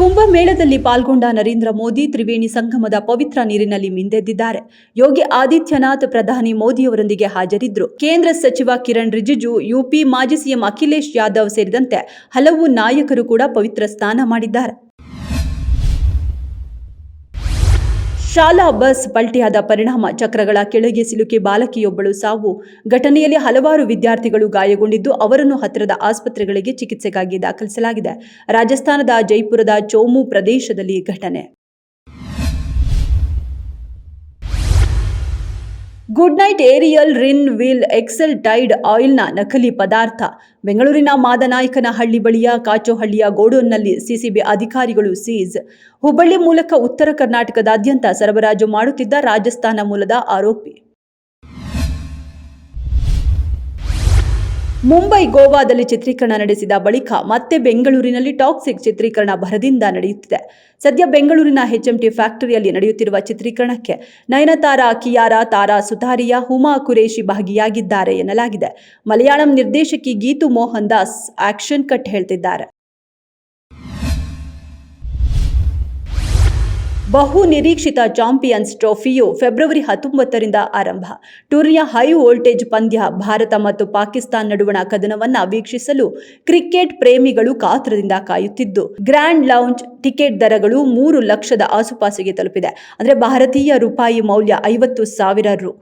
ಕುಂಭಮೇಳದಲ್ಲಿ ಪಾಲ್ಗೊಂಡ ನರೇಂದ್ರ ಮೋದಿ ತ್ರಿವೇಣಿ ಸಂಗಮದ ಪವಿತ್ರ ನೀರಿನಲ್ಲಿ ಮಿಂದೆದ್ದಿದ್ದಾರೆ. ಯೋಗಿ ಆದಿತ್ಯನಾಥ್ ಪ್ರಧಾನಿ ಮೋದಿಯವರೊಂದಿಗೆ ಹಾಜರಿದ್ದರು. ಕೇಂದ್ರ ಸಚಿವ ಕಿರಣ್ ರಿಜಿಜು, ಯುಪಿ ಮಾಜಿ ಸಿಎಂ ಅಖಿಲೇಶ್ ಯಾದವ್ ಸೇರಿದಂತೆ ಹಲವು ನಾಯಕರು ಕೂಡ ಪವಿತ್ರ ಸ್ನಾನ ಮಾಡಿದ್ದಾರೆ. ಶಾಲಾ ಬಸ್ ಪಲ್ಟಿಯಾದ ಪರಿಣಾಮ ಚಕ್ರಗಳ ಕೆಳಗೆ ಸಿಲುಕಿ ಬಾಲಕಿಯೊಬ್ಬಳು ಸಾವು. ಘಟನೆಯಲ್ಲಿ ಹಲವಾರು ವಿದ್ಯಾರ್ಥಿಗಳು ಗಾಯಗೊಂಡಿದ್ದು, ಅವರನ್ನು ಹತ್ತಿರದ ಆಸ್ಪತ್ರೆಗಳಿಗೆ ಚಿಕಿತ್ಸೆಗಾಗಿ ದಾಖಲಿಸಲಾಗಿದೆ. ರಾಜಸ್ಥಾನದ ಜೈಪುರದ ಚೋಮು ಪ್ರದೇಶದಲ್ಲಿ ಘಟನೆ. Good Knight Ariel Rin Wheel Excel Tide ಆಯಿಲ್ನ ನಕಲಿ ಪದಾರ್ಥ. ಬೆಂಗಳೂರಿನ ಮಾದನಾಯಕನಹಳ್ಳಿ ಬಳಿಯ ಕಾಚೋಹಳ್ಳಿಯ ಗೋಡೌನ್ನಲ್ಲಿ ಸಿಸಿಬಿ ಅಧಿಕಾರಿಗಳು ಸೀಜ್. ಹುಬ್ಬಳ್ಳಿ ಮೂಲಕ ಉತ್ತರ ಕರ್ನಾಟಕದಾದ್ಯಂತ ಸರಬರಾಜು ಮಾಡುತ್ತಿದ್ದ ರಾಜಸ್ಥಾನ ಮೂಲದ ಆರೋಪಿ. ಮುಂಬೈ, ಗೋವಾದಲ್ಲಿ ಚಿತ್ರೀಕರಣ ನಡೆಸಿದ ಬಳಿಕ ಮತ್ತೆ ಬೆಂಗಳೂರಿನಲ್ಲಿ ಟಾಕ್ಸಿಕ್ ಚಿತ್ರೀಕರಣ ಭರದಿಂದ ನಡೆಯುತ್ತಿದೆ. ಸದ್ಯ ಬೆಂಗಳೂರಿನ HMT ಫ್ಯಾಕ್ಟರಿಯಲ್ಲಿ ನಡೆಯುತ್ತಿರುವ ಚಿತ್ರೀಕರಣಕ್ಕೆ ನಯನತಾರಾ, ಕಿಯಾರಾ, ತಾರಾ ಸುತಾರಿಯಾ, ಹುಮಾ ಕುರೇಶಿ ಭಾಗಿಯಾಗಿದ್ದಾರೆ ಎನ್ನಲಾಗಿದೆ. ಮಲಯಾಳಂ ನಿರ್ದೇಶಕಿ ಗೀತು ಮೋಹನ್ ದಾಸ್ ಆಕ್ಷನ್ ಕಟ್ ಹೇಳ್ತಿದ್ದಾರೆ. ಬಹು ನಿರೀಕ್ಷಿತ ಚಾಂಪಿಯನ್ಸ್ ಟ್ರೋಫಿಯು ಫೆಬ್ರವರಿ 19ರಿಂದ ಆರಂಭ. ಟೂರ್ನಿಯ ಹೈ ವೋಲ್ಟೇಜ್ ಪಂದ್ಯ ಭಾರತ ಮತ್ತು ಪಾಕಿಸ್ತಾನ ನಡುವಣ ಕದನವನ್ನ ವೀಕ್ಷಿಸಲು ಕ್ರಿಕೆಟ್ ಪ್ರೇಮಿಗಳು ಕಾತರದಿಂದ ಕಾಯುತ್ತಿದ್ದು, ಗ್ರ್ಯಾಂಡ್ ಲಾಂಚ್ ಟಿಕೆಟ್ ದರಗಳು 3 ಲಕ್ಷದ ಆಸುಪಾಸಿಗೆ ತಲುಪಿದೆ. ಅಂದರೆ ಭಾರತೀಯ ರೂಪಾಯಿ ಮೌಲ್ಯ 50,000 ರು.